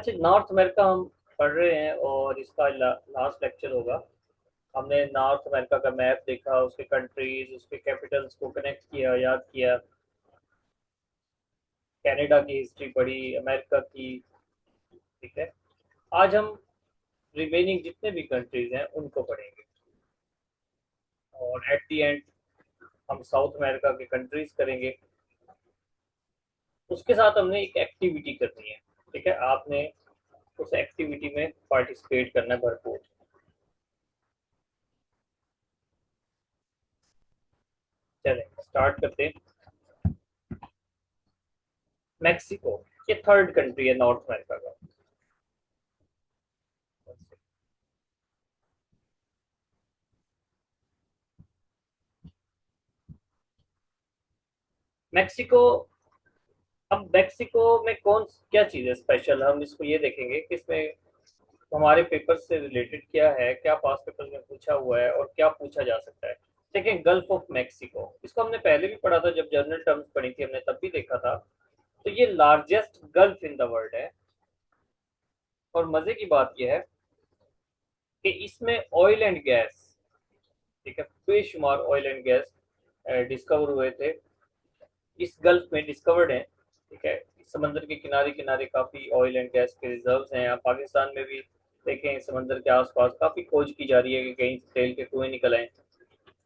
अच्छा, north America हम पढ़ रहे हैं और इसका लास्ट लेक्चर होगा। हमने नॉर्थ अमेरिका का मैप देखा, उसके कंट्रीज, उसके कैपिटल्स को कनेक्ट किया, याद किया। कनाडा की हिस्ट्री पढ़ी, अमेरिका की। ठीक है। आज हम रिमेनिंग जितने भी कंट्रीज हैं उनको पढ़ेंगे, और एट द एंड हम साउथ अमेरिका के कंट्रीज करेंगे। उसके साथ हमने एक एक्टिविटी करनी है। ठीक है, आपने उस एक्टिविटी में पार्टिसिपेट करना है भरपूर। चलें स्टार्ट करते हैं। मैक्सिको, ये थर्ड कंट्री है नॉर्थ अमेरिका का। मैक्सिको। अब मैक्सिको में कौन क्या चीज़ है स्पेशल, हम इसको ये देखेंगे कि इसमें हमारे पेपर से रिलेटेड क्या है, क्या पास पेपर में पूछा हुआ है और क्या पूछा जा सकता है। देखें, गल्फ ऑफ मैक्सिको, इसको हमने पहले भी पढ़ा था जब जनरल टर्म्स पढ़ी थी हमने, तब भी देखा था। तो ये largest gulf in the world है। और मजे की बात यह है कि इसमें ऑयल एंड गैस, ठीक है, बेशुमार ऑयल एंड गैस डिस्कवर हुए थे, इस गल्फ में डिस्कवर्ड हैं। ठीक है, इस समंदर के किनारे किनारे काफ़ी ऑयल एंड गैस के रिजर्व्स हैं। आप पाकिस्तान में भी देखें, समंदर के आसपास काफ़ी खोज की जा रही है कि कहीं से तेल के कुएं निकल आए।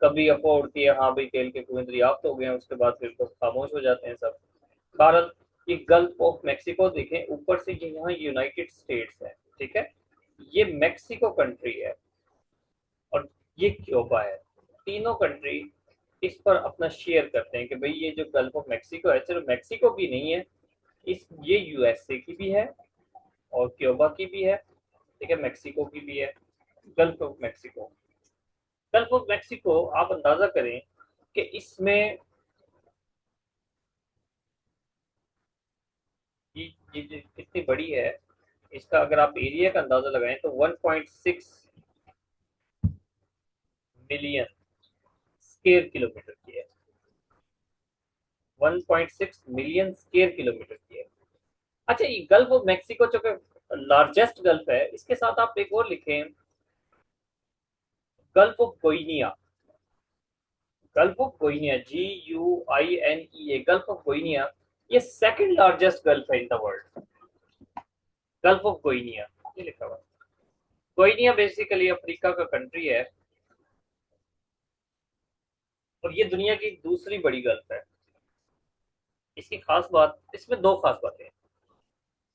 कभी अफवाह उड़ती है, हाँ भाई तेल के कुएं दरियाफ्त हो गए हैं, उसके बाद फिर तो खामोश हो जाते हैं सब। भारत, ये गल्फ ऑफ मैक्सिको देखें, ऊपर से ये यहाँ यूनाइटेड स्टेट्स है। ठीक है, ये मैक्सिको कंट्री है और ये क्यूबा है। तीनों कंट्री इस पर अपना शेयर करते हैं कि भाई ये जो गल्फ ऑफ मैक्सिको है सिर्फ मैक्सिको की नहीं है, इस ये यूएसए की भी है और क्यूबा की भी है। ठीक है, मैक्सिको की भी है। Gulf of Mexico, gulf of Mexico आप अंदाजा करें कि इसमें ये ये कितनी बड़ी है। इसका अगर आप एरिया का अंदाजा लगाएं तो 1.6 मिलियन स्क्वायर किलोमीटर की है। 1.6 मिलियन स्क्वायर किलोमीटर की है। अच्छा, ये गल्फ ऑफ मैक्सिको जो कि लार्जेस्ट गल्फ है, इसके साथ आप एक और लिखें, gulf of Guinea. Gulf of Guinea, GUINEA, gulf of Guinea, ये सेकंड लार्जेस्ट गल्फ है in the world. Gulf of Guinea, ये लिखा हुआ है। गोइनिया बेसिकली अफ्रीका का कंट्री है और ये दुनिया की दूसरी बड़ी गल्फ है। इसकी खास बात, इसमें दो खास बातें हैं।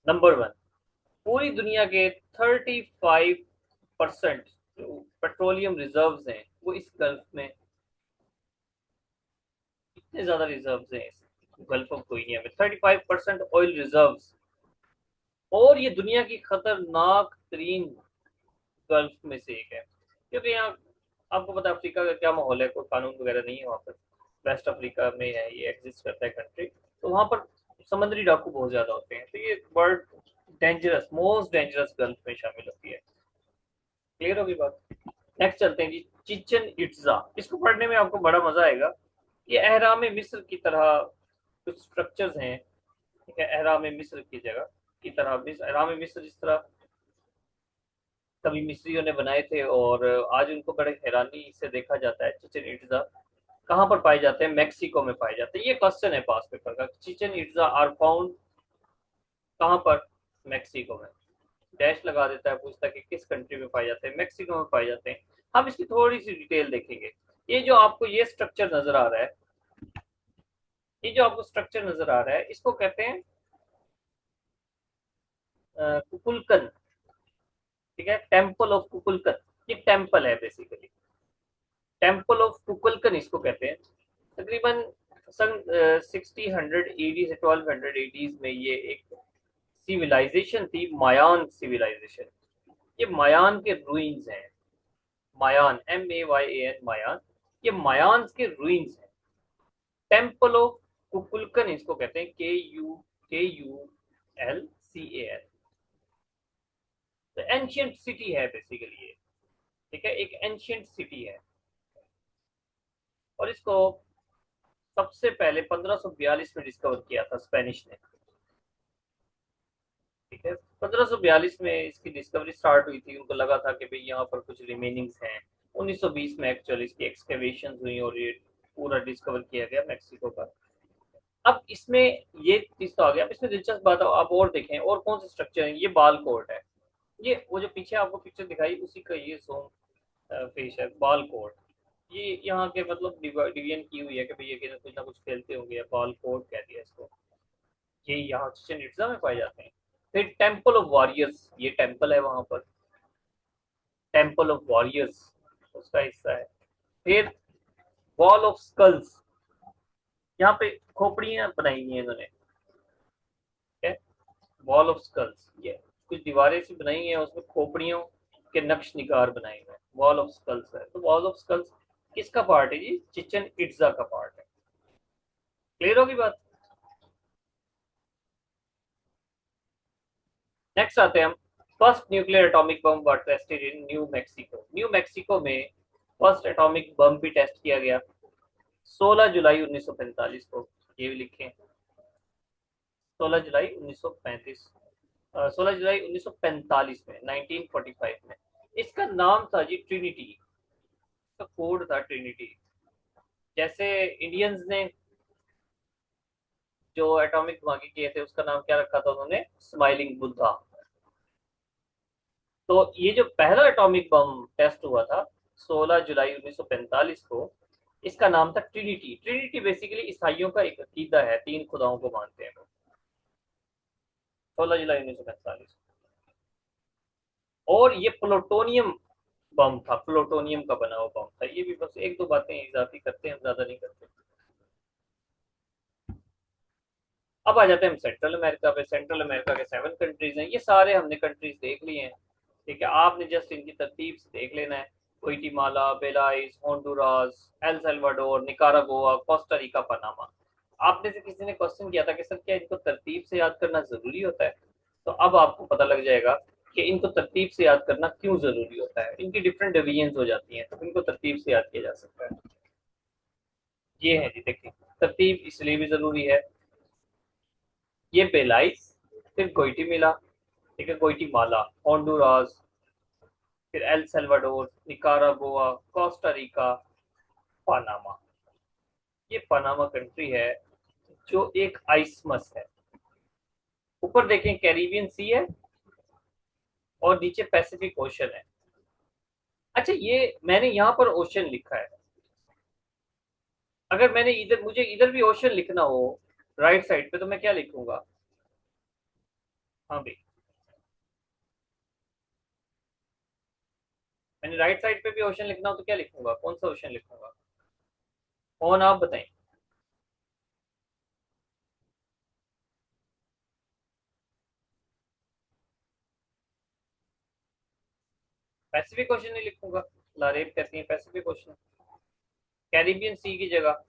नंबर वन, पूरी दुनिया के 35% जो पेट्रोलियम रिजर्व्स हैं वो इस गल्फ में, इतने ज्यादा रिजर्व्स हैं इस गल्फ ऑफ गोइनिया में, 35% ऑयल रिजर्व्स। और ये दुनिया की खतरनाक तरीन गल्फ में से एक है, क्योंकि यहाँ आपको पता है अफ्रीका का क्या माहौल है, कोई कानून वगैरह नहीं है वहाँ पर। वेस्ट अफ्रीका में है, ये एग्जिस्ट करता है कंट्री। तो वहाँ पर समुद्री डाकू बहुत ज्यादा होते हैं, तो ये world dangerous, most dangerous gulf में शामिल होती है। क्लियर होगी बात। नेक्स्ट चलते हैं जी, चिचन इट्जा। इसको पढ़ने में आपको बड़ा मजा आएगा। ये अहराम मिस्र की तरह कुछ स्ट्रक्चर्स हैं। ठीक है, अहराम मिस्र की जगह की तरह, अहराम मिस्र जिस तरह कभी मिस्रियों ने बनाए थे और आज उनको बड़े हैरानी से देखा जाता है। चिचन इट्जा कहाँ पर पाए जाते हैं? मैक्सिको में पाए जाते हैं। ये क्वेश्चन है पास पेपर का, चिचन इट्जा आर फाउंड कहाँ पर? मैक्सिको में। डैश लगा देता है, पूछता है कि किस कंट्री में पाए जाते हैं, मैक्सिको में पाए जाते हैं। हम इसकी थोड़ी सी डिटेल देखेंगे। ये जो आपको ये स्ट्रक्चर नजर आ रहा है, ये जो आपको स्ट्रक्चर नजर आ रहा है, इसको कहते हैं कुकुलकन। ठीक है, टेम्पल ऑफ कुकुलकन, ये टेम्पल है बेसिकली। टेम्पल ऑफ कुकुलकन इसको कहते हैं। तकरीबन सन 1600 AD से 1200 AD में ये एक सिविलाइजेशन थी, मायान सिविलाइजेशन। ये मायान के रूइंस हैं। मायान, MAYAN, मायान, ये मायान के रूइंस हैं। टेम्पल ऑफ कुकुलकन इसको कहते हैं, KULCAN। तो एंशियंट सिटी है बेसिकली ये। ठीक है, एक एंशियंट सिटी है। और इसको सबसे पहले 1542 में डिस्कवर किया था स्पेनिश ने। ठीक है, 1542 में इसकी डिस्कवरी स्टार्ट हुई थी। उनको लगा था कि भाई यहाँ पर कुछ रिमेनिंग्स हैं। 1920 में एक्चुअली इसकी एक्सकेवेशन हुई और ये पूरा डिस्कवर किया गया मैक्सिको का। अब इसमें ये चीज तो आ गया। अब इसमें दिलचस्प बात है, आप और देखें और कौन से स्ट्रक्चर है। ये बाल कोट है, ये वो जो पीछे आपको पिक्चर दिखाई उसी का ये सोम फिश है, बाल कोट। ये यहाँ के मतलब डिवीजन की हुई है कि भाई ये कुछ ना कुछ खेलते होंगे, बाल कोट कह दिया इसको। ये यहाँ चिचेन इट्जा में पाए जाते हैं। फिर टेम्पल ऑफ वॉरियर्स, ये टेम्पल है वहां पर, टेम्पल ऑफ वॉरियर्स उसका हिस्सा है। फिर वॉल ऑफ स्कल्स, यहाँ पे खोपड़ियां बनाई हुई हैं इन्होंने। वॉल ऑफ स्कल्स, ये कुछ दीवारें सी बनाई हैं, उसमें खोपड़ियों के नक्श निगार बनाए हुए हैं। वॉल ऑफ स्कल्स है। तो वॉल ऑफ स्कल्स किसका पार्ट है जी? चिचन इट्जा का पार्ट है। क्लियर होगी बात? नेक्स्ट आते हैं हम। First nuclear atomic bomb were tested in new Mexico. New Mexico में फर्स्ट एटॉमिक बम भी टेस्ट किया गया 16 जुलाई 1945 को। ये भी लिखें, 16 जुलाई 1935, 16 जुलाई 1945 में, 1945 में। इसका नाम था जी ट्रिनिटी, इसका कोड था ट्रिनिटी। जैसे इंडियंस ने जो एटॉमिक धमाके किए थे उसका नाम क्या रखा था उन्होंने? स्माइलिंग बुद्धा। तो ये जो पहला एटॉमिक बम टेस्ट हुआ था 16 जुलाई 1945 को, इसका नाम था ट्रिनिटी। ट्रिनिटी बेसिकली ईसाइयों का एक अकीदा है, तीन खुदाओं को मानते हैं वो। 16 जुलाई 1945। और ये प्लूटोनियम बम था, प्लूटोनियम का बना हुआ बम था। ये भी बस एक दो बातें इजाफी करते हैं, हम ज्यादा नहीं करते। अब आ जाते हैं हम सेंट्रल अमेरिका पे। सेंट्रल अमेरिका के 7 कंट्रीज हैं। ये सारे हमने कंट्रीज देख लिए हैं, ठीक है। आपने जस्ट इनकी तरतीब से देख लेना है। Guatemala, Belize, Honduras, El Salvador, Nicaragua, Costa Rica, Panama. आपने से किसी ने क्वेश्चन किया था कि सर क्या इनको तरतीब से याद करना जरूरी होता है? तो अब आपको पता लग जाएगा कि इनको तरतीब से याद करना क्यों जरूरी होता है। इनकी डिफरेंट डिवीजन हो जाती हैं, तो इनको तरतीब से याद किया जा सकता है। ये है जी, देखिए तरतीब इसलिए भी जरूरी है। ये बेलाइस, फिर ग्वाटेमाला, ठीक है, ग्वाटेमाला, होंडुरास, फिर L Salvador, Nicaragua, Costa Rica, Panama. ये पनामा कंट्री है जो एक आइसमस है। ऊपर देखें कैरिबियन सी है और नीचे पैसिफिक ओशन है। अच्छा, ये मैंने यहाँ पर ओशन लिखा है। अगर मैंने इधर, मुझे इधर भी ओशन लिखना हो राइट साइड पे, तो मैं क्या लिखूंगा? हाँ भाई, मैंने राइट साइड पे भी ओशन लिखना हो तो क्या लिखूंगा? कौन सा ओशन लिखूंगा? कौन, आप बताएं। पैसिफिक ओशन नहीं लिखूंगा? लारेब कहती है पैसिफिक ओशन, कैरिबियन सी की जगह।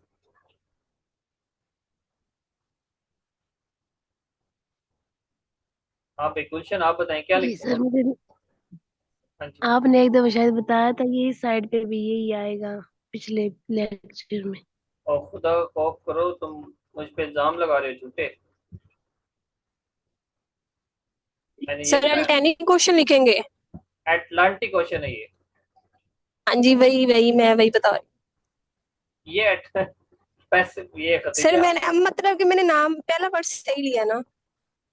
हाँ भाई, गुलशन आप बताएं क्या जी सर, लिखूंगा? मुझे हाँ जी। आपने एक दफा शायद बताया था कि इस साइड पे भी यही आएगा पिछले लेक्चर में। और खुदा का खौफ करो, तुम मुझ पे इल्जाम लगा रहे हो झूठे। मैंने ये सर बताया? अल्टेनिक क्वेश्चन लिखेंगे। एटलांटिक ओशन है ये। हाँ जी, वही वही मैं वही बता रही ये पैसिफिक, ये हूँ। सर खतीजा। मैंने मतलब कि मैंने नाम पहला वर्ड सही लिया ना,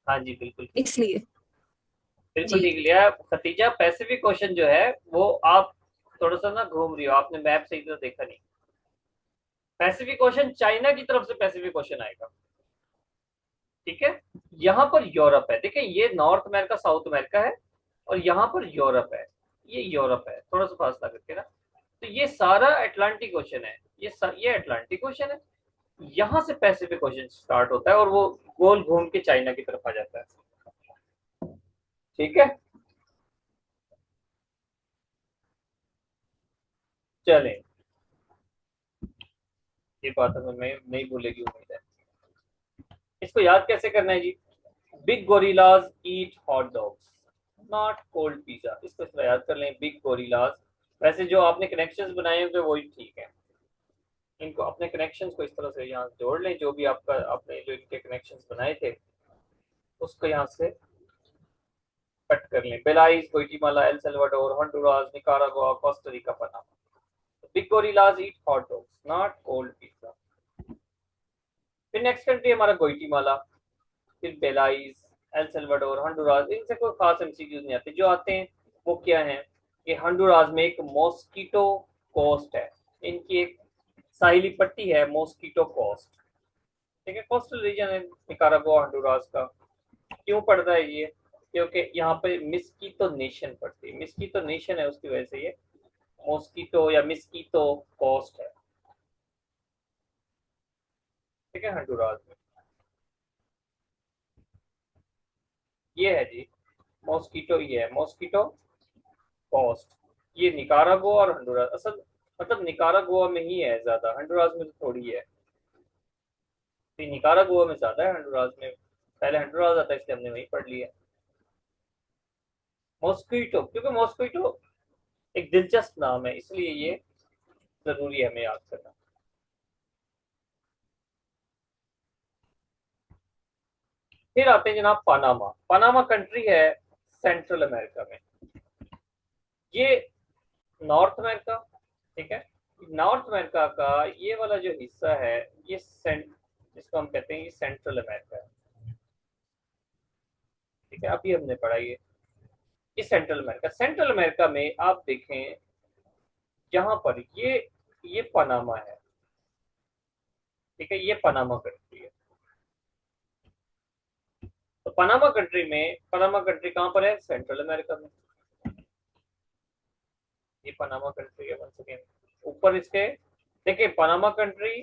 हाँ जी, बिल्कुल ठीक है। इसलिए। बिल्कुल जी ठीक लिया खतीजा। पैसिफिक ओशन जो है वो आप थोड़ा सा ना घूम रही हो, आपने मैप सही तरह देखा नहीं। पैसिफिक ओशन चाइना की तरफ से पैसिफिक ओशन आएगा, ठीक है। यहाँ पर यूरोप है, देखिए ये नॉर्थ अमेरिका साउथ अमेरिका है, और यहाँ पर यूरोप है। ये यूरोप है, थोड़ा सा फासला करके ना। तो ये सारा अटलांटिक ओशन है। ये अटलांटिक ओशन है। यहाँ से पैसिफिक ओशन स्टार्ट होता है और वो गोल घूम के चाइना की तरफ आ जाता है, ठीक है। चलें, ये बात हमें नहीं भूलेगी उम्मीद है। इसको याद कैसे करना है जी? Big gorillas eat hot dogs, not cold pizza. इसको इस तरह याद कर लें, बिग गोरिल्लाज। वैसे जो आपने कनेक्शंस बनाए होंगे वही ठीक है। इनको अपने कनेक्शंस को इस तरह से यहाँ जोड़ लें, जो भी आपका आपने जो इनके कनेक्शंस बनाए थे उसको यहाँ से कट कर लें। Belize, Guatemala, El Salvador, Honduras, Nicaragua, Costa Rica, Panama. Big gorillas eat hot dogs not cold pizza. फिर नेक्स्ट कंट्री हमारा ग्वाटेमाला, फिर बेलाइज, एल सल्वाडोर, होंडुरास। इनसे कोई खास एमसीक्यूज नहीं आते, जो आते हैं वो क्या है कि होंडुरास में एक मॉस्किटो कोस्ट है, इनकी एक साहिली पट्टी है मॉस्किटो कोस्ट। ठीक है, कोस्टल रीजन है निकारागुआ होंडुरास का। क्यों पड़ता है ये? क्योंकि यहाँ पे मिस्कीतो नेशन पड़ती है, मिस्कीतो नेशन है उसकी वजह से ये मॉस्किटो या मिस्कीतो कोस्ट है। ठीक है, होंडुरास में ये है जी मॉस्किटो, ये है मॉस्किटो कोस्ट। ये निकारागुआ और होंडुरास, असल मतलब निकारागुआ में ही है ज्यादा, होंडुरास में तो थोड़ी है। तो निकारागुआ में ज्यादा है, होंडुरास में पहले होंडुरास आता है इसलिए हमने वहीं पढ़ लिया। मॉस्किटो, क्योंकि मॉस्किटो एक दिलचस्प नाम है इसलिए ये जरूरी है हमें याद करना। फिर आते हैं जनाब पनामा। पनामा कंट्री है सेंट्रल अमेरिका में, ये नॉर्थ अमेरिका। ठीक है, नॉर्थ अमेरिका का ये वाला जो हिस्सा है ये जिसको हम कहते हैं ये सेंट्रल अमेरिका है। ठीक है, अभी हमने पढ़ा ये सेंट्रल अमेरिका। सेंट्रल अमेरिका में आप देखें यहाँ पर ये पनामा है। ठीक है, ये पनामा कंट्री है। तो पनामा कंट्री में, पनामा कंट्री कहाँ पर है? सेंट्रल अमेरिका में। ये पनामा कंट्री है। वन सेकेंड, ऊपर इसके देखिए पनामा कंट्री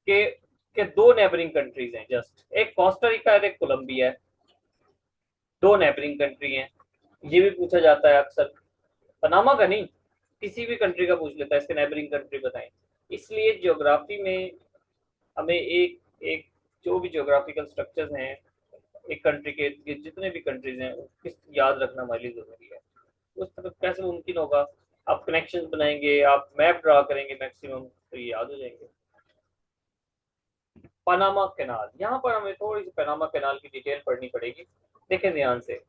के दो नेबरिंग कंट्रीज हैं जस्ट, एक कोस्टा रिका है, एक कोलंबिया है। दो नेबरिंग कंट्री हैं। ये भी पूछा जाता है अक्सर, पनामा का नहीं किसी भी कंट्री का पूछ लेता है, इसके नेबरिंग कंट्री बताएं। इसलिए ज्योग्राफी में हमें एक एक जो भी ज्योग्राफिकल स्ट्रक्चर्स हैं एक कंट्री के जितने भी कंट्रीज हैं किस याद रखना हमारे लिए जरूरी है। उस तरह कैसे मुमकिन होगा? आप कनेक्शंस बनाएंगे, आप मैप ड्रा करेंगे मैक्सिमम, तो ये याद हो जाएंगे। पनामा कैनाल, यहाँ पर हमें थोड़ी सी पनामा कैनाल की डिटेल पढ़नी पड़ेगी। देखें ध्यान से,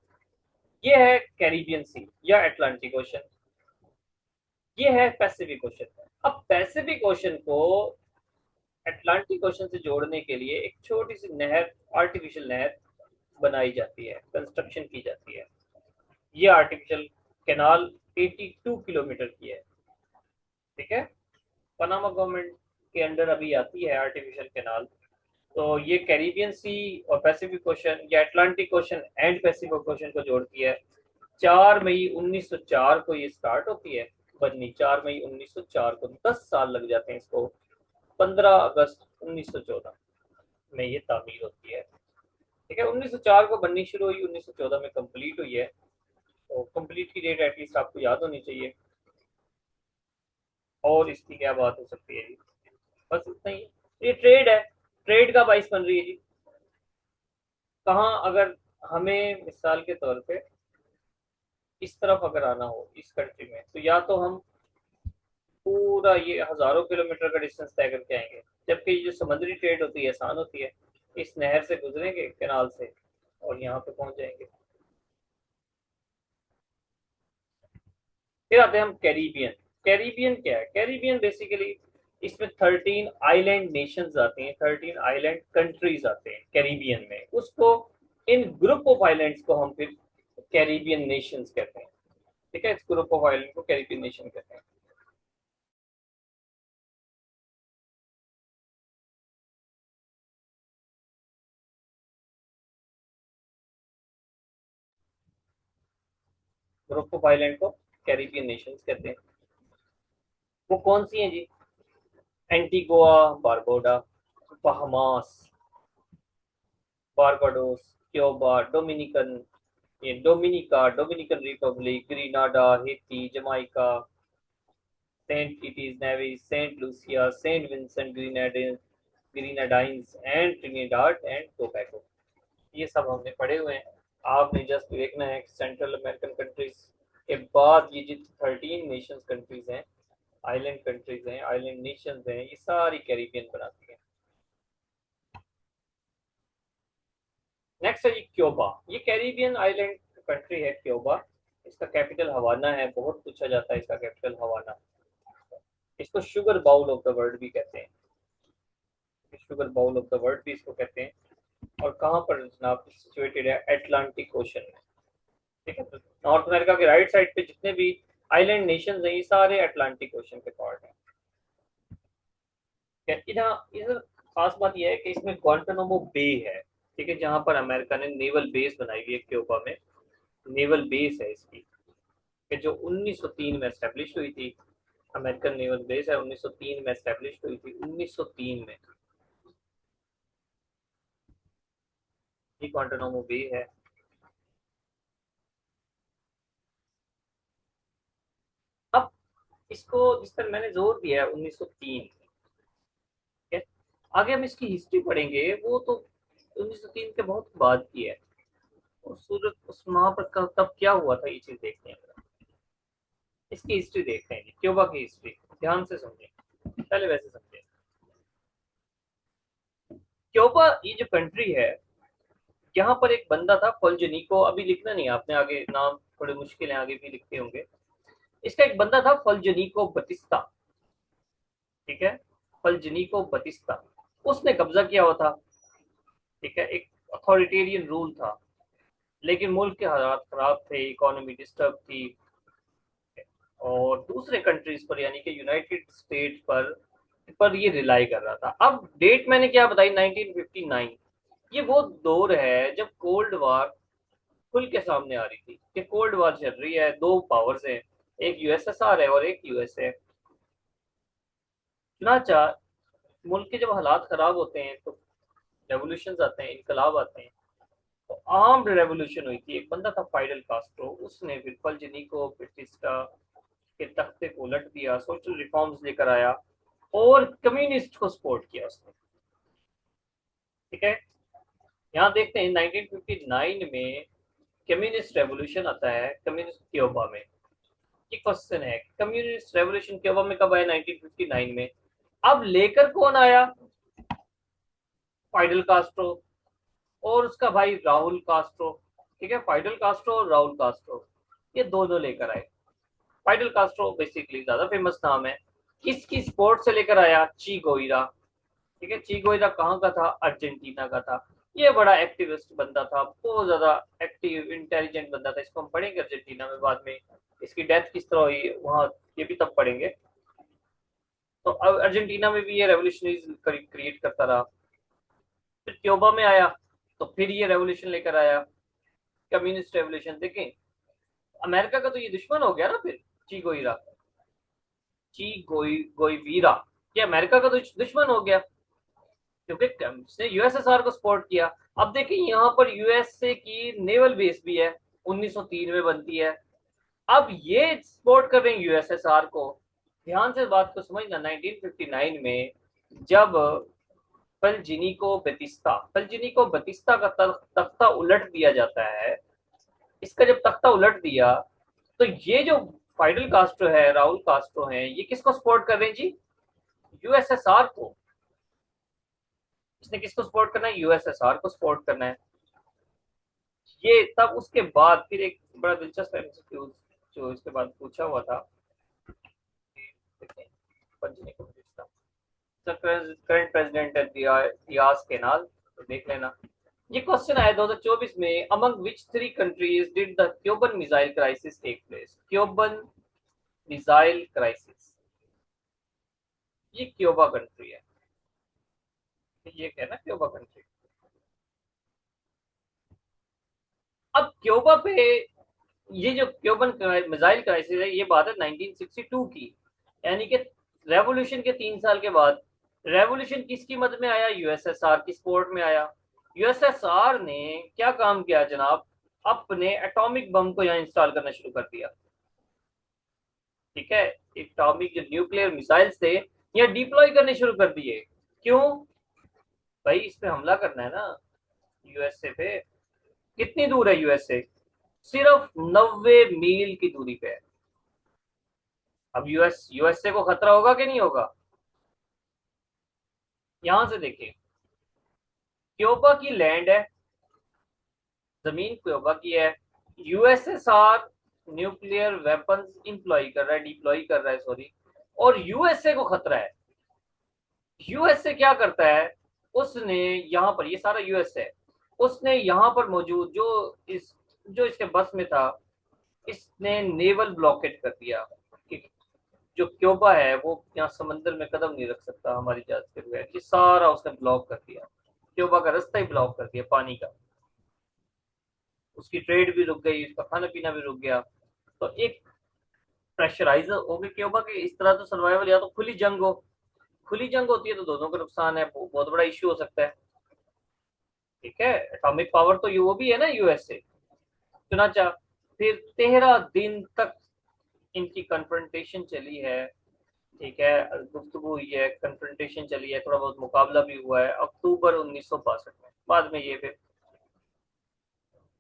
ये है कैरिबियन सी या अटलांटिक ओशन, ये है पैसिफिक ओशन। अब पैसिफिक ओशन को अटलांटिक ओशन से जोड़ने के लिए एक छोटी सी नहर, आर्टिफिशियल नहर बनाई जाती है, कंस्ट्रक्शन की जाती है। ये आर्टिफिशियल कैनाल 82 किलोमीटर की है। ठीक है, पनामा गवर्नमेंट के अंडर अभी आती है आर्टिफिशियल कैनाल। तो ये कैरिबियन सी और पैसिफिक ओशन या Atlantic ocean and Pacific ocean को जोड़ती है। 4 मई 1904 को ये स्टार्ट होती है बननी, 4 मई 1904 को। 10 साल लग जाते हैं इसको। 15 अगस्त 1914 में ये तामीर होती है। ठीक है, 1904 को बननी शुरू हुई, 1914 में कंप्लीट हुई है। तो कंप्लीट की डेट एटलीस्ट आपको याद होनी चाहिए। और इसकी क्या बात हो सकती है जी? बस इतना ही। ये ट्रेड है, ट्रेड का बाइस बन रही है जी। कहाँ अगर हमें मिसाल के तौर पे इस तरफ अगर आना हो इस कंट्री में, तो या तो हम पूरा ये हजारों किलोमीटर का डिस्टेंस तय करके आएंगे, जबकि ये जो समुद्री ट्रेड होती है आसान होती है, इस नहर से गुजरेंगे कैनाल से और यहाँ पे पहुंच जाएंगे। फिर आते हैं हम कैरिबियन। कैरिबियन क्या है? कैरिबियन बेसिकली इसमें 13 आइलैंड नेशंस आते हैं, 13 आइलैंड कंट्रीज आते हैं कैरिबियन में। उसको इन ग्रुप ऑफ आइलैंड्स को हम फिर कैरिबियन नेशंस कहते हैं। ठीक है, इस ग्रुप ऑफ आइलैंड को कैरिबियन नेशन कहते हैं। ग्रुप ऑफ आइलैंड को कैरिबियन नेशंस कहते हैं। वो कौन सी हैं जी? Antigua, Barbuda, Bahamas, Barbados, Cuba, Dominican, ये Dominica, Dominican Republic, Grenada, Haiti, Jamaica, Saint Kitts Nevis, Saint Lucia, Saint Vincent Grenadines and Trinidad and Tobago. ये सब हमने पढ़े हुए हैं। आपने जस्ट देखना है सेंट्रल अमेरिकन कंट्रीज के बाद ये जितनी 13 नेशंस कंट्रीज हैं, आइलैंड कंट्रीज हैं, आइलैंड नेशंस हैं, ये सारी कैरिबियन बनाती हैं। नेक्स्ट है जी क्यूबा। ये कैरिबियन आइलैंड कंट्री है क्यूबा, इसका कैपिटल हवाना है, बहुत पूछा जाता है इसका कैपिटल हवाना। इसको sugar bowl of the world भी कहते हैं, sugar bowl of the world भी इसको कहते हैं। और कहाँ पर जनाब सिचुएटेड है, एटलांटिक ओशन में। ठीक है, तो नॉर्थ अमेरिका के राइट साइड पे जितने भी आइलैंड नेशंस हैं ये सारे अटलांटिक ओशन के पार्ट हैं। इधर खास बात यह है कि इसमें ग्वांटानामो बे है, ठीक है, जहां पर अमेरिका ने नेवल बेस बनाई हुई है क्यूबा में। नेवल बेस है इसकी, कि जो 1903 में एस्टेब्लिश हुई थी। अमेरिकन नेवल बेस है, 1903 में एस्टेब्लिश हुई थी, 1903 में ये ग्वांटानामो बे है। अब इसको जिस तरह मैंने जोर दिया है 1903, ठीक है, आगे हम इसकी हिस्ट्री पढ़ेंगे, वो तो 1903 के बहुत बाद की है। और सूरत उस वहां पर तब क्या हुआ था ये चीज देखते हैं, इसकी हिस्ट्री देखते हैं, क्यूबा की हिस्ट्री ध्यान से समझें, पहले वैसे समझें। क्यूबा ये जो कंट्री है, यहाँ पर एक बंदा था फल्जनीको, अभी लिखना नहीं है आपने, आगे नाम थोड़े मुश्किल है, आगे भी लिखते होंगे। इसका एक बंदा था फल्जनीको बतिस्ता, ठीक है, फल्जनीको बतिस्ता, उसने कब्जा किया हुआ था। ठीक है, एक अथॉरिटेरियन रूल था, लेकिन मुल्क के हालात खराब थे, इकोनॉमी डिस्टर्ब थी, और दूसरे कंट्रीज पर यानी कि यूनाइटेड स्टेट पर ये रिलाई कर रहा था। अब डेट मैंने क्या बताई, 1959। ये वो दौर है जब कोल्ड वार खुल के सामने आ रही थी, कि कोल्ड वार चल रही है, दो पावर्स हैं, एक यूएसएसआर है और एक यूएस है। चुनाचा मुल्क के जब हालात खराब होते हैं तो रेवोल्यूशन आते हैं, इनकलाब आते हैं। तो आर्म्ड रेवोल्यूशन हुई थी, एक बंदा था फाइडल कास्ट्रो, उसने फिर फल्जनीको बटिस्टा के तख्ते को उलट दिया, सोशल रिफॉर्म्स लेकर आया और कम्युनिस्ट को सपोर्ट किया उसने। ठीक है, यहाँ देखते हैं 1959 में कम्युनिस्ट रेवोल्यूशन आता है कम्युनिस्ट क्यूबा में। ये क्वेश्चन है, कम्युनिस्ट रेवोल्यूशन क्यूबा में कब आया, 1959 में। अब लेकर कौन आया, फाइडल कास्ट्रो और उसका भाई राहुल कास्ट्रो। ठीक है, फाइडल कास्ट्रो और राहुल कास्ट्रो ये दोनों लेकर आए। फाइडल कास्ट्रो बेसिकली ज्यादा फेमस नाम है, किसकी स्पोर्ट से लेकर आया, ची गोइरा। ठीक है, ची गोइरा कहाँ का था, अर्जेंटीना का था। ये बड़ा एक्टिविस्ट बंदा था, बहुत ज्यादा एक्टिव इंटेलिजेंट बंदा था, इसको हम पढ़ेंगे अर्जेंटीना में बाद में, इसकी डेथ किस तरह हुई वहां ये भी तब पढ़ेंगे। तो अब अर्जेंटीना में भी ये रेवोल्यूशनरी क्रिएट करता रहा। फिर क्यूबा में आया तो फिर ये रेवोल्यूशन लेकर आया, कम्युनिस्ट रेवोल्यूशन। देखें, अमेरिका का तो ये दुश्मन हो गया ना फिर, ची गोइरा, गोईवीरा, ये अमेरिका का तो दुश्मन हो गया, क्योंकि उसने यूएसएसआर को सपोर्ट किया। अब देखिए यहाँ पर यूएसए की नेवल बेस भी है, 1903 में बनती है। अब ये सपोर्ट कर रहे हैं यूएसएसआर को। ध्यान से बात को समझना, 1959 में जब फल्जिनी को बतिस्ता का तख्ता उलट दिया जाता है, इसका जब तख्ता उलट दिया तो ये जो फाइडल कास्ट्रो है, राहुल कास्ट्रो है, ये किसको सपोर्ट कर रहे हैं जी, यूएसएसआर को। इसने किसको सपोर्ट करना है, यूएसएसआर को सपोर्ट करना है। ये तब उसके बाद फिर एक बड़ा दिलचस्प एमसीक्यू जो इसके बाद पूछा हुआ था, करंट प्रेसिडेंट है डियाज केनाल, तो देख लेना। ये क्वेश्चन आया 2024 में, among which three countries did the Cuban missile crisis take place, Cuban missile crisis, ये क्यूबा कंट्री है, ये कहना क्यूबा कंट्री। अब क्यूबा पे ये जो क्यूबन मिसाइल क्राइसिस है, ये बात है 1962 की, यानी कि रेवोल्यूशन के 3 साल के बाद। रेवोल्यूशन किसकी मदद में आया, यूएसएसआर की सपोर्ट में आया। यूएसएसआर ने क्या काम किया जनाब, अपने एटॉमिक बम को यहाँ इंस्टॉल करना शुरू कर दिया। ठीक है, एटॉमिक जो न्यूक्लियर मिसाइल्स थे यहाँ डिप्लॉय करने शुरू कर दिए। क्यों भाई, इस पे हमला करना है ना यूएसए पे। कितनी दूर है यूएसए, सिर्फ 90 मील की दूरी पे है। अब यूएसए को खतरा होगा कि नहीं होगा, यहां से देखिए, क्यूबा की लैंड है, जमीन क्यूबा की है, यूएसएसआर न्यूक्लियर वेपन्स इंप्लॉय कर रहा है, डिप्लॉय कर रहा है सॉरी, और यूएसए को खतरा है। यूएसए क्या करता है, उसने यहाँ पर, ये सारा यूएसए है, उसने यहाँ पर मौजूद जो इसके बस में था, इसने नेवल ब्लॉकेट कर दिया कि जो क्यूबा है वो यहाँ समंदर में कदम नहीं रख सकता हमारी जहाज के बगैर। ये सारा उसने ब्लॉक कर दिया, क्यूबा का रास्ता ही ब्लॉक कर दिया पानी का। उसकी ट्रेड भी रुक गई, उसका खाना पीना भी रुक गया। तो एक प्रेशराइजर हो गया क्यूबा के, इस तरह तो सर्वाइवल, या तो खुली जंग हो, खुली जंग होती है तो दोनों का नुकसान है, बहुत बड़ा इश्यू हो सकता है। ठीक है, एटॉमिक पावर तो वो भी है ना यूएसए, चुनाचा। फिर 13 दिन तक इनकी कन्फ्रंटेशन चली है। ठीक है, गुफ्तगू हुई है, कन्फ्रंटेशन चली है, थोड़ा बहुत मुकाबला भी हुआ है। अक्टूबर 1962 में बाद में ये फिर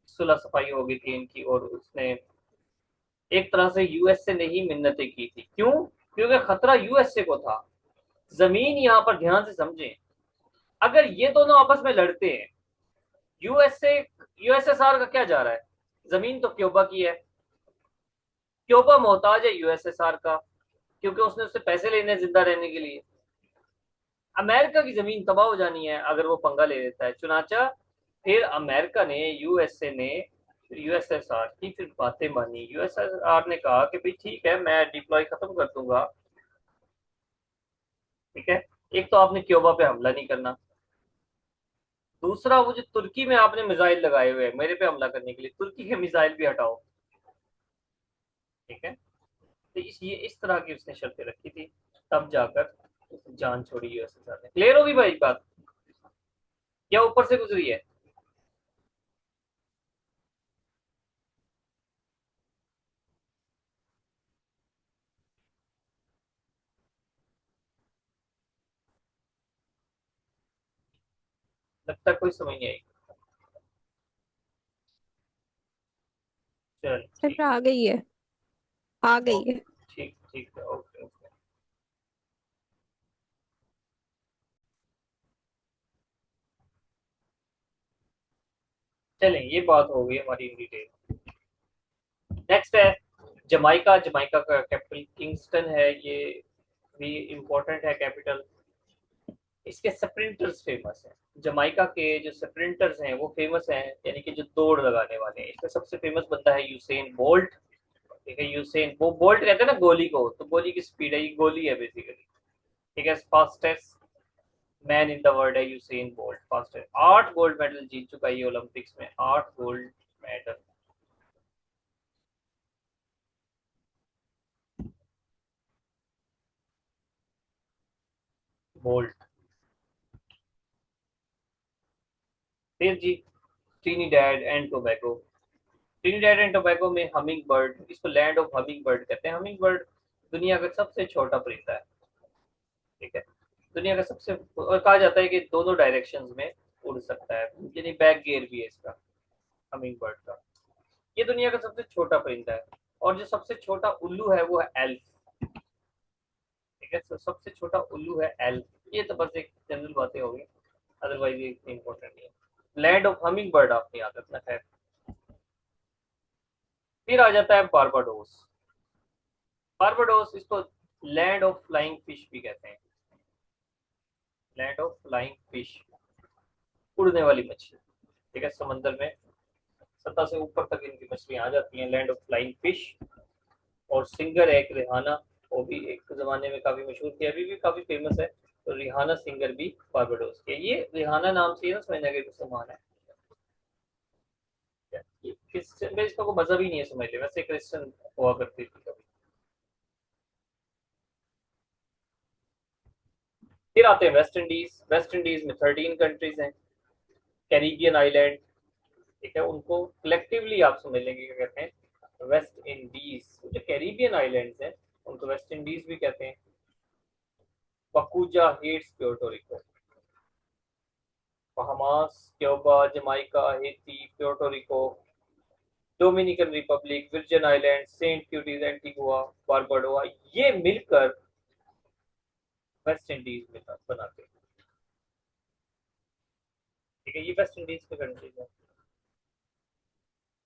सुलह सफाई हो गई थी इनकी, और उसने एक तरह से यूएसए ने ही मिन्नतें की थी। क्यों? क्योंकि खतरा यूएसए को था। जमीन यहाँ पर ध्यान से समझें, अगर ये दोनों आपस में लड़ते हैं, यूएसए यूएसएसआर का क्या जा रहा है, जमीन तो क्यूबा की है, क्यूबा मोहताज है यूएसएसआर का, क्योंकि उसने उससे पैसे लेने जिंदा रहने के लिए। अमेरिका की जमीन तबाह हो जानी है अगर वो पंगा ले लेता है, चुनाचा फिर अमेरिका ने, यूएसए ने यूएसएसआर की फिर बातें मानी। यूएसएसआर ने कहा कि भाई ठीक है, मैं डिप्लॉय खत्म कर दूंगा। ठीक है, एक तो आपने क्यूबा पे हमला नहीं करना, दूसरा वो जो तुर्की में आपने मिसाइल लगाए हुए हैं मेरे पे हमला करने के लिए, तुर्की के मिसाइल भी हटाओ। ठीक है, तो ये इस तरह की उसने शर्तें रखी थी, तब जाकर उसने जान छोड़ी यूएसएसआर ने। क्लियर होगी भाई बात, या ऊपर से गुजरी है? लगता है कोई समझ नहीं आई। चल सर ठीक, आ गई है, आ गई ओके, है। ठीक ठीक है, ओके ओके। चलें, ये बात हो गई हमारी इन डिटेल। नेक्स्ट है जमाइका। जमाइका का कैपिटल किंगस्टन है, ये भी इम्पोर्टेंट है कैपिटल। इसके स्प्रिंटर्स फेमस हैं, जमाइका के जो स्प्रिंटर्स हैं वो फेमस हैं, यानी कि जो दौड़ लगाने वाले हैं। इसमें सबसे फेमस बंदा है यूसेन बोल्ट। ठीक है, यूसेन, वो बोल्ट कहते हैं ना गोली को, तो गोली की स्पीड है, ये गोली है बेसिकली। ठीक है, fastest man in the world है Usain Bolt, fastest. 8 gold medal जीत चुका है ये ओलंपिक्स में, 8 गोल्ड मेडल। बोल्ट। फिर जी ट्रिनिडैड एंड टोबैगो। ट्रिनिडैड एंड टोबैगो में हमिंग बर्ड, इसको लैंड ऑफ हमिंग बर्ड कहते हैं। हमिंग बर्ड दुनिया का सबसे छोटा परिंदा है। ठीक है, दुनिया का सबसे, और कहा जाता है कि दोनों डायरेक्शंस में उड़ सकता है, यानी बैक गियर भी है इसका, हमिंग बर्ड का। ये दुनिया का सबसे छोटा परिंदा है। और जो सबसे छोटा उल्लू है वो है एल्फ। ठीक है, तो सबसे छोटा उल्लू है एल्फ। ये तो बस एक जनरल बातें हो गई, अदरवाइज ये इतनी इंपॉर्टेंट नहीं है। लैंड ऑफ हमिंग बर्ड आपने याद रखना है। फिर आ जाता है बारबाडोस। बारबाडोस, इसको लैंड ऑफ फ्लाइंग फिश भी कहते हैं, लैंड ऑफ फ्लाइंग फिश, उड़ने वाली मछली। ठीक है, समंदर में सतह से ऊपर तक इनकी मछलियां आ जाती हैं, लैंड ऑफ फ्लाइंग फिश। और सिंगर है एक रिहाना, वो भी एक जमाने में काफी मशहूर थी, अभी भी काफी फेमस है। तो रिहाना सिंगर भी बारबाडोस के। ये रिहाना नाम से ही ना समझना कि मुसलमान है, ये क्रिश्चियन में इसका कोई मजहब ही नहीं है समझ ले, वैसे क्रिश्चियन हुआ करती थी कभी। फिर आते हैं वेस्ट इंडीज। वेस्ट इंडीज में 13 कंट्रीज हैं, कैरिबियन आइलैंड। ठीक है, उनको कलेक्टिवली आप समझ लेंगे क्या कहते हैं, वेस्ट इंडीज। जो कैरिबियन आइलैंड्स हैं उनको वेस्ट इंडीज भी कहते हैं। बकूजा, हेट्स, Puerto Rico, Bahamas, Cuba, Jamaica, Haiti, Puerto Rico, Dominican Republic, Virgin Island, Saint Kitts, Antigua, Barbados, ये मिलकर वेस्ट इंडीज में बनाते हैं। ठीक है, ये वेस्ट इंडीज के कंट्रीज है।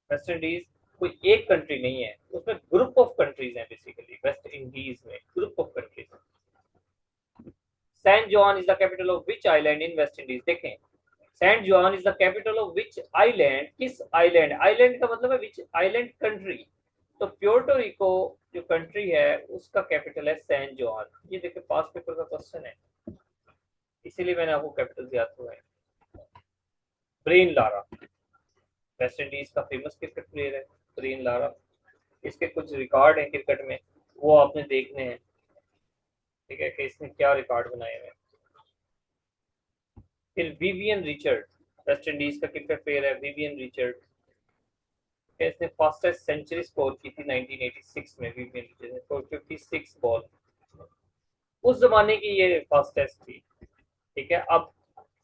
वेस्ट इंडीज कोई एक कंट्री नहीं है, उसमें ग्रुप ऑफ कंट्रीज हैं बेसिकली। वेस्ट इंडीज में group of countries. San Juan is the capital of which island in West Indies. देखें, San Juan is the capital of which island, किस island, island का मतलब है विच आइलैंड कंट्री। तो Puerto Rico जो country है उसका कैपिटल है सैन जॉन। ये देखिए पास पेपर का क्वेश्चन है, इसीलिए मैंने आपको कैपिटल याद करवाए। ब्रेन लारा वेस्ट इंडीज का फेमस क्रिकेट प्लेयर है, ब्रेन लारा। इसके कुछ रिकॉर्ड हैं क्रिकेट में, वो आपने देखने हैं, ठीक है, कि इसने क्या रिकॉर्ड बनाए हुए हैं। फिर विवियन रिचर्ड, वेस्ट इंडीज का क्रिकेट प्लेयर है विवियन रिचर्ड। इसने फास्टेस्ट सेंचुरी स्कोर की थी 1986 में, विवियन रिचर्ड ने 456 बॉल। उस जमाने की ये फास्टेस्ट थी, ठीक है। अब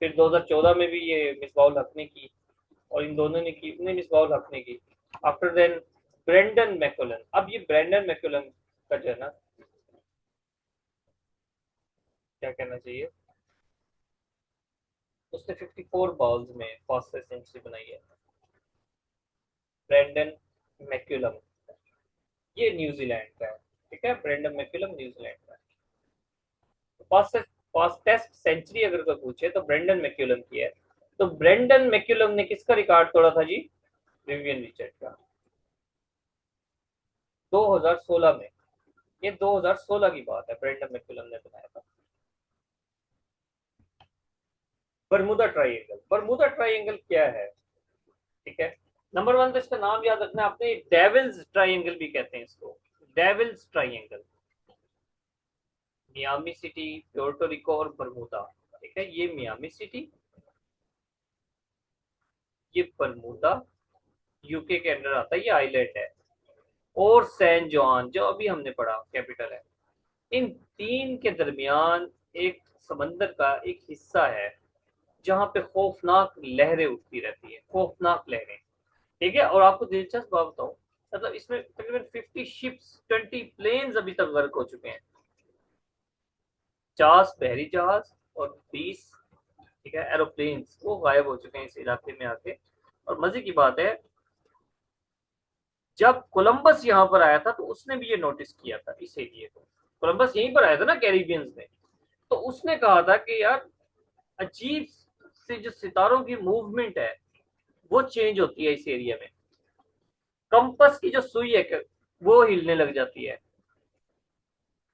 फिर 2014 में भी ये मिसबाउल हक ने की, और इन दोनों ने की, नहीं मिसबाउल हक ने की। After then Brendon मैकुलन। अब ये ब्रेंडन मैकुलन का जो है ना, क्या कहना चाहिए, उसने 54 बॉल्स में फास्टेस्ट सेंचुरी बनाई है, ब्रेंडन मैकुलम। ये न्यूजीलैंड का है, ठीक है, ब्रेंडन मैकुलम न्यूजीलैंड का है। फास्टेस्ट सेंचुरी अगर कोई पूछे तो ब्रेंडन मैकुलम की है। तो ब्रेंडन मैकुलम ने किसका रिकॉर्ड तोड़ा था जी? विवियन रिचर्ड का, 2016 में। ये 2016 की बात है, ब्रेंडन मैकुलम ने बनाया था। बरमुदा ट्रायंगल, बरमुदा ट्रायंगल क्या है, ठीक है। नंबर वन तो इसका नाम याद रखना आपने, डेविल्स ट्रायंगल भी कहते हैं इसको, devil's triangle. Miami city, Puerto Rico और बरमुदा, ठीक है। ये मियामी सिटी, ये बरमुदा यूके के अंडर आता है, ये आइलैंड है, और सैन जॉन जो अभी हमने पढ़ा कैपिटल है। इन तीन के दरमियान एक समंदर का एक हिस्सा है जहां पे खौफनाक लहरें उठती रहती है, खौफनाक लहरें, ठीक है। और आपको दिलचस्प बात बताऊं, मतलब इसमें तकरीबन 50 शिप्स, 20 प्लेन्स अभी तक वर्क हो चुके हैं, 50 बहरी जहाज और 20, ठीक है, एरोप्लेन्स, वो गायब हो चुके हैं इस इलाके में आके। और मजे की बात है, जब कोलंबस यहाँ पर आया था तो उसने भी ये नोटिस किया था इस एरिए को। कोलंबस यहीं पर आया था ना कैरिबियंस में, तो उसने कहा था कि यार अजीब से जो सितारों की मूवमेंट है वो चेंज होती है इस एरिया में, कंपस की जो सुई है वो हिलने लग जाती है,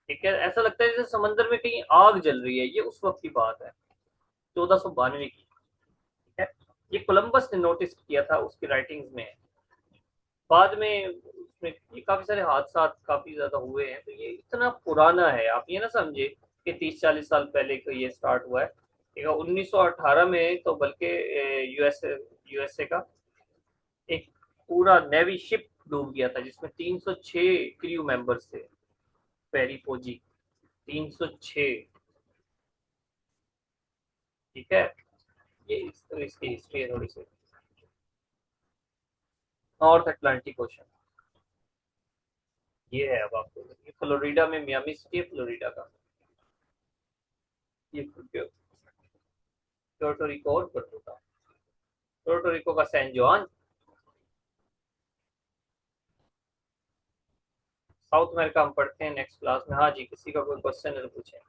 ठीक है। ऐसा लगता है जैसे समंदर में कहीं आग जल रही है। ये उस वक्त की बात है, 1492 की, ठीक है। ये कोलंबस ने नोटिस किया था, उसकी राइटिंग्स में। बाद में उसमें ये काफी सारे हादसा काफी ज्यादा हुए हैं, तो ये इतना पुराना है, आप ये ना समझे कि 30-40 साल पहले को ये स्टार्ट हुआ है, ठीक है। 1918 में तो बल्कि यूएसए का एक पूरा नेवी शिप डूब गया था जिसमें 306 क्रू मेंबर्स थे, पहली फौजी, 306, ठीक है। ये इसकी हिस्ट्री है थोड़ी सी। नॉर्थ अटलांटिक ओशन ये है। अब आपको ये फ्लोरिडा में मियामी सिटी है, फ्लोरिडा का ये प्योर्टो रिको और बरमुडा। प्योर्टो रिको का सैन जॉन। साउथ अमेरिका हम पढ़ते हैं नेक्स्ट क्लास में। हाँ जी, किसी का कोई क्वेश्चन है तो पूछें।